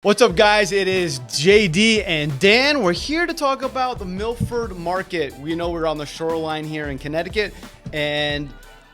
What's up, guys? It is JD and Dan. We're here to talk about the Milford market. We know we're on the shoreline here in Connecticut, and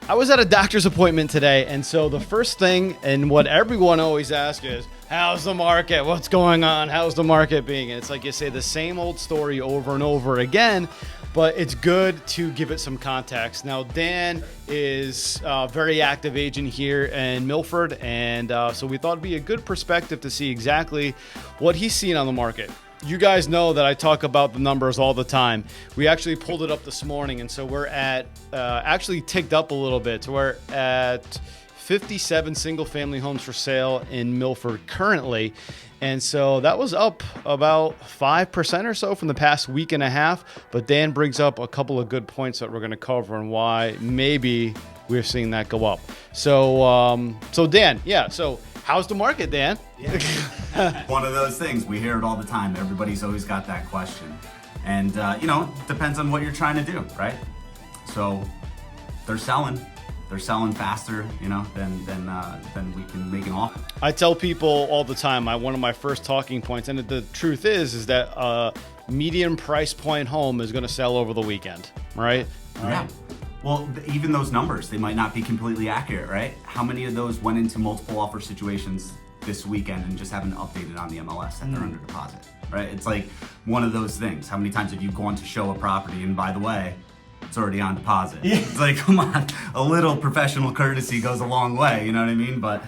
I was at a doctor's appointment today, and so the first thing, and what everyone always asks is, how's the market? What's going on? How's the market being? And it's like you say the same old story over and over again, but it's good to give it some context. Now, Dan is a very active agent here in Milford, and so we thought it'd be a good perspective to see exactly what he's seeing on the market. You guys know that I talk about the numbers all the time. We actually pulled it up this morning, and so we're at, actually ticked up a little bit. So we're at 57 single-family homes for sale in Milford currently. And so that was up about 5% or so from the past week and a half. But Dan brings up a couple of good points that we're going to cover and why maybe we're seeing that go up. So, Dan, so how's the market, Dan? Yeah. One of those things. We hear it all the time. Everybody's always got that question. And, depends on what you're trying to do, right? So they're selling. They're selling faster, than we can make an offer. I tell people all the time, one of my first talking points, and the truth is that a median price point home is going to sell over the weekend, right? Yeah. Well, even those numbers, they might not be completely accurate, right? How many of those went into multiple offer situations this weekend and just haven't updated on the MLS that they're under deposit, right? It's like one of those things. How many times have you gone to show a property and, by the way, it's already on deposit? Yeah. It's like, come on, a little professional courtesy goes a long way, you know what I mean? But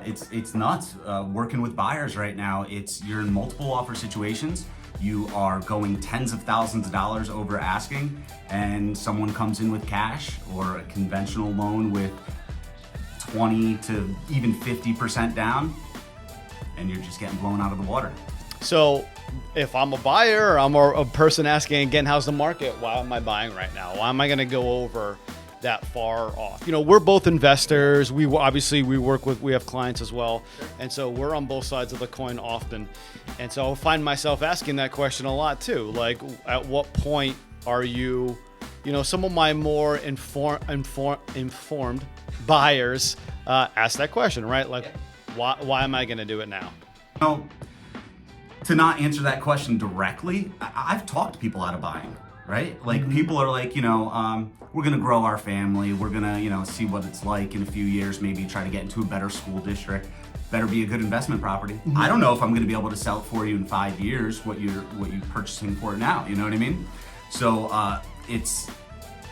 it's nuts working with buyers right now. You're in multiple offer situations. You are going tens of thousands of dollars over asking, and someone comes in with cash or a conventional loan with 20 to even 50% down, and you're just getting blown out of the water. So if I'm a buyer or I'm a person asking again, how's the market? Why am I buying right now? Why am I going to go over that far off? We're both investors. We have clients as well. And so we're on both sides of the coin often. And so I find myself asking that question a lot too. Like, at what point are you, some of my more informed buyers ask that question, right? Like, why am I going to do it now? To not answer that question directly, I've talked people out of buying, right? Like, people are like, we're going to grow our family. We're going to, see what it's like in a few years, maybe try to get into a better school district. Better be a good investment property. Mm-hmm. I don't know if I'm going to be able to sell it for you in 5 years, what you're purchasing for it now. You know what I mean? So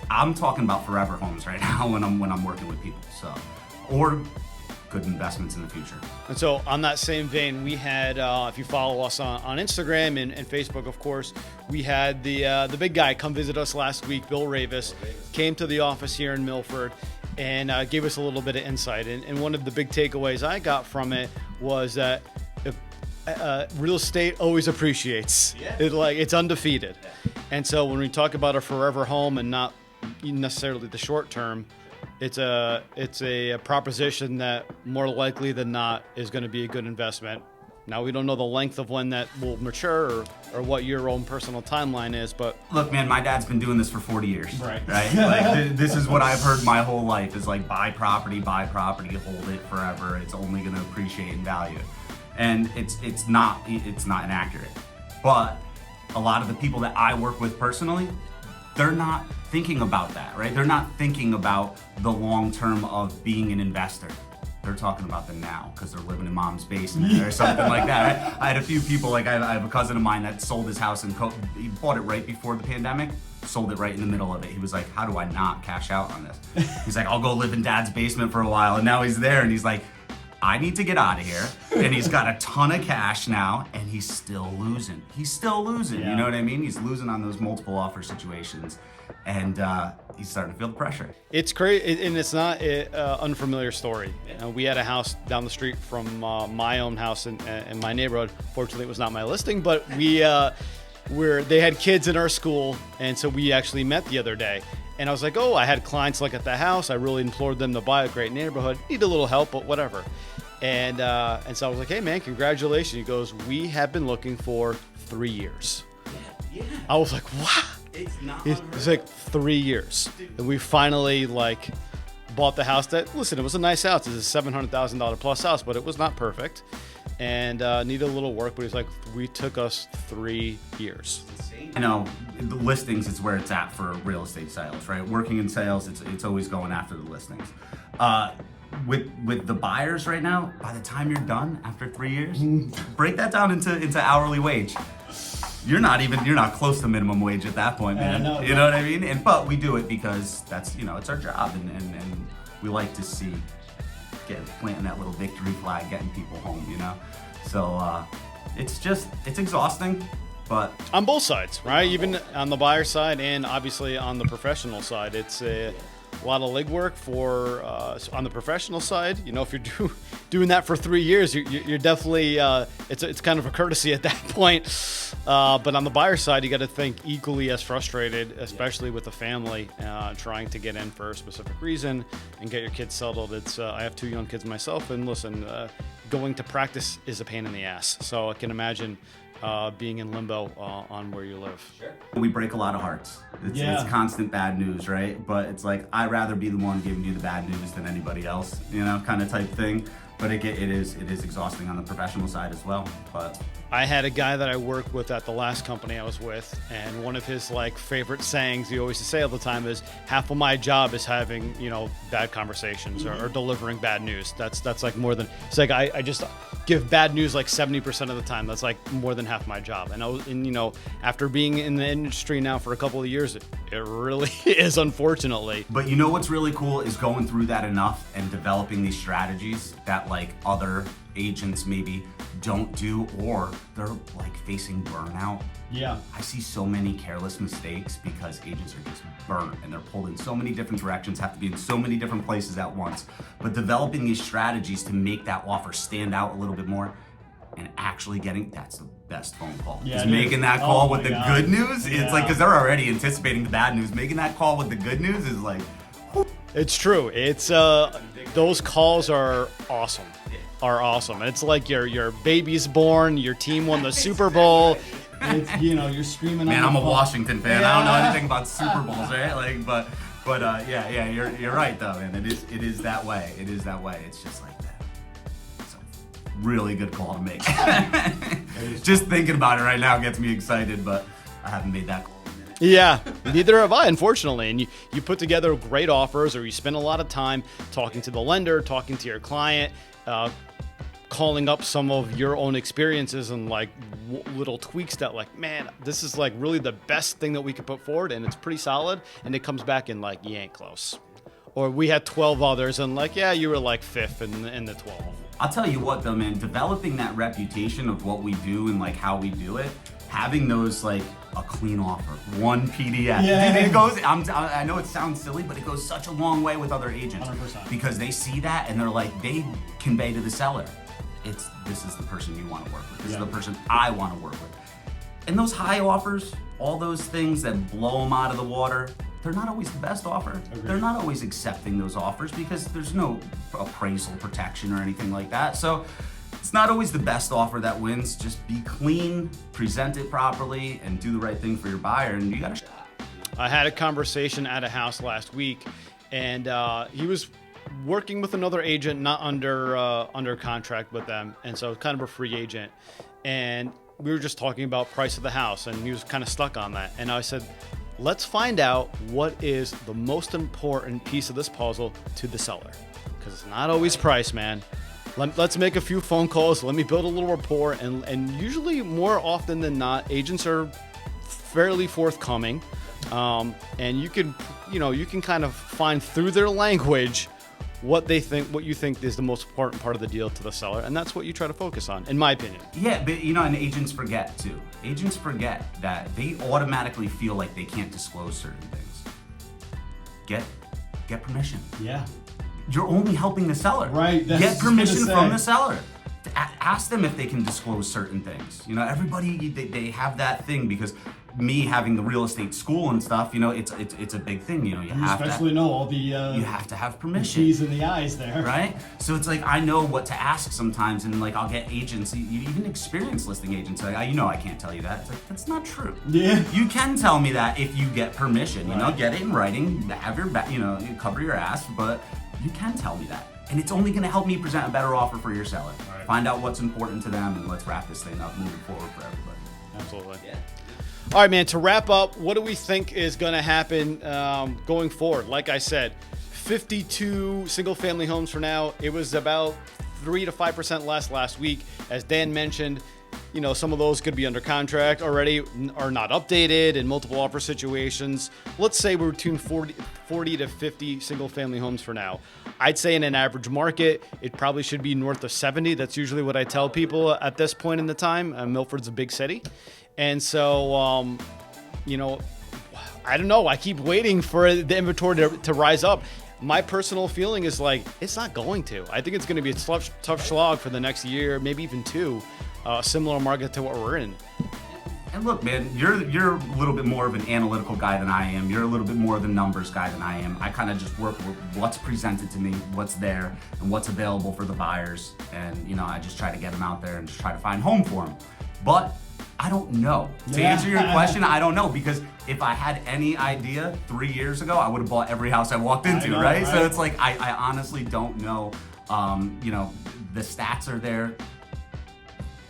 I'm talking about forever homes right now when I'm working with people. So, or good investments in the future. And so on that same vein, we had, if you follow us on Instagram and Facebook, of course, we had the big guy come visit us last week, Bill Raveis, came to the office here in Milford and gave us a little bit of insight. And one of the big takeaways I got from it was that real estate always appreciates. Yeah. It's undefeated. Yeah. And so when we talk about a forever home and not necessarily the short term, it's a proposition that more likely than not is going to be a good investment. Now, we don't know the length of when that will mature or what your own personal timeline is, but... Look, man, my dad's been doing this for 40 years. Right? Like, this is what I've heard my whole life is like, buy property, hold it forever. It's only going to appreciate in value. And it's not inaccurate. But a lot of the people that I work with personally, they're not thinking about that, right? They're not thinking about the long term of being an investor. They're talking about the now because they're living in mom's basement or something like that. Right? I had a few people, like I have a cousin of mine that sold his house and he bought it right before the pandemic, sold it right in the middle of it. He was like, how do I not cash out on this? He's like, I'll go live in dad's basement for a while. And now he's there and he's like, I need to get out of here. And he's got a ton of cash now and he's still losing. Yeah. You know what I mean? He's losing on those multiple offer situations. And he's starting to feel the pressure. It's crazy, and it's not an unfamiliar story. We had a house down the street from my own house in my neighborhood. Fortunately, it was not my listing, but they had kids in our school, and so we actually met the other day. And I was like, I had clients at the house. I really implored them to buy a great neighborhood. Need a little help, but whatever. And so I was like, hey, man, congratulations. He goes, we have been looking for 3 years. Yeah. I was like, what? It's like 3 years. And we finally bought the house it was a nice house. It's a $700,000 plus house, but it was not perfect. and needed a little work, but he's like, we took us 3 years. You know, the listings is where it's at for real estate sales, right? Working in sales, it's always going after the listings. With the buyers right now, by the time you're done after 3 years, break that down into hourly wage. You're not close to minimum wage at that point, man. You know what I mean? But we do it because that's, it's our job, and we like to see planting that little victory flag, getting people home, So it's exhausting. But on both sides, right? Even on the buyer side and obviously on the professional side, it's a lot of legwork for on the professional side. If you're doing that for 3 years, you're definitely it's kind of a courtesy at that point. But on the buyer side, you got to think equally as frustrated, especially with the family trying to get in for a specific reason and get your kids settled. It's I have 2 young kids myself, and listen, going to practice is a pain in the ass. So I can imagine being in limbo on where you live. Sure. We break a lot of hearts. It's constant bad news, right? But it's like, I'd rather be the one giving you the bad news than anybody else, kind of type thing. But it is exhausting on the professional side as well. But I had a guy that I worked with at the last company I was with, and one of his favorite sayings he always used to say all the time is, half of my job is having bad conversations or delivering bad news. That's like more than, it's like I just give bad news like 70% of the time. That's like more than half my job. And after being in the industry now for a couple of years, it really is, unfortunately. But what's really cool is going through that enough and developing these strategies that other agents maybe don't do, or they're facing burnout. Yeah. I see so many careless mistakes because agents are just burnt and they're pulled in so many different directions, have to be in so many different places at once. But developing these strategies to make that offer stand out a little bit more and actually that's the best phone call. Yeah, just making that call with the good news. Yeah. It's because they're already anticipating the bad news. Making that call with the good news is it's true. It's those calls are awesome. And it's like your baby's born, your team won the Super Bowl. It's, you're screaming. Man, I'm a Washington fan. Yeah. I don't know anything about Super Bowls, right? But you're right though, man. It is that way. It is that way. It's just like that. It's a really good call to make. Just thinking about it right now gets me excited, but I haven't made that call. Yeah, neither have I, unfortunately. And you put together great offers, or you spend a lot of time talking to the lender, talking to your client, calling up some of your own experiences and little tweaks that man, this is really the best thing that we could put forward, and it's pretty solid, and it comes back in you ain't close. Or we had 12 others and you were fifth in the 12. I'll tell you what though, man, developing that reputation of what we do and how we do it, having those a clean offer, one PDF. Yeah. It goes, I know it sounds silly, but it goes such a long way with other agents. 100%. Because they see that and they're they convey to the seller, this is the person you want to work with. This is the person I want to work with. And those high offers, all those things that blow them out of the water, they're not always the best offer. Agreed. They're not always accepting those offers because there's no appraisal protection or anything like that. So it's not always the best offer that wins. Just be clean, present it properly, and do the right thing for your buyer, and you got to. I had a conversation at a house last week, and he was working with another agent, not under contract with them, and so kind of a free agent. And we were just talking about price of the house, and he was kind of stuck on that. And I said, let's find out what is the most important piece of this puzzle to the seller, because it's not always price, man. Let's make a few phone calls. Let me build a little rapport, and usually more often than not, agents are fairly forthcoming, and you can kind of find through their language what you think is the most important part of the deal to the seller, and that's what you try to focus on, in my opinion. Yeah, but and agents forget too. Agents forget that they automatically feel like they can't disclose certain things. Get permission. Yeah. You're only helping the seller. Right. Get permission from the seller. Ask them if they can disclose certain things. Everybody they have that thing because me having the real estate school and stuff, it's a big thing. You have especially know all the you have to have permission. T's and the I's there. Right? So it's I know what to ask sometimes, and I'll get agents, even experienced listing agents, I can't tell you that. It's that's not true. Yeah. You can tell me that if you get permission. Right. Get it in writing, have your you cover your ass, but you can tell me that. And it's only going to help me present a better offer for your seller. Right. Find out what's important to them, and let's wrap this thing up moving forward for everybody. Absolutely. Yeah. All right, man, to wrap up, what do we think is going to happen going forward? Like I said, 52 single-family homes for now. It was about 3 to 5% less last week. As Dan mentioned, you know, some of those could be under contract already or not updated in multiple offer situations. Let's say we're between 40 to 50 single-family homes for now. I'd say in an average market, it probably should be north of 70. That's usually what I tell people at this point in the time. Milford's a big city. And so, you know, I don't know. I keep waiting for the inventory to rise up. My personal feeling is like, it's not going to. I think it's going to be a tough slog for the next year, maybe even two, a similar market to what we're in. And look, man, you're a little bit more of an analytical guy than I am. You're a little bit more of the numbers guy than I am. I kind of just work with what's presented to me, what's there, and what's available for the buyers. And, you know, I just try to get them out there and just try to find home for them. But I don't know. To answer your question, I don't know, because if I had any idea 3 years ago, I would have bought every house I walked into, right? So it's like, I honestly don't know. You know, the stats are there.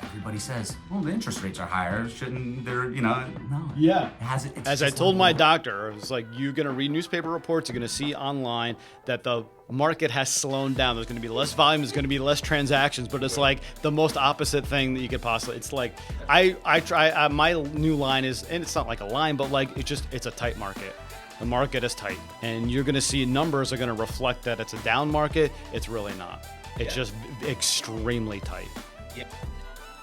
Everybody says, well, the interest rates are higher. Shouldn't there, you know, no. Yeah. It hasn't. As I told my doctor, I was like, you're going to read newspaper reports, you're going to see online that the market has slowed down. There's going to be less volume, there's going to be less transactions, but it's like the most opposite thing that you could possibly, it's like, I try, my new line is, and it's not like a line, but like, it's a tight market. The market is tight, and you're going to see numbers are going to reflect that it's a down market. It's really not. It's just extremely tight. Yeah.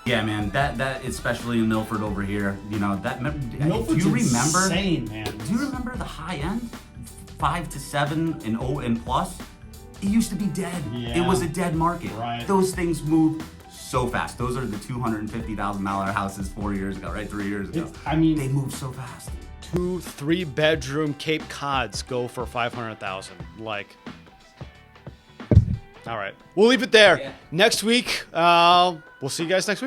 Yeah, man, that especially in Milford over here, you know, that. Milford's do you remember? Insane, man. Do you remember the high end, 5 to 7 and plus? It used to be dead. Yeah. It was a dead market. Right. Those things move so fast. Those are the $250,000 houses 4 years ago, right? 3 years ago. I mean, they move so fast. 2-3 bedroom Cape Cods go for $500,000. Like. All right, we'll leave it there. Yeah. Next week, we'll see you guys next week.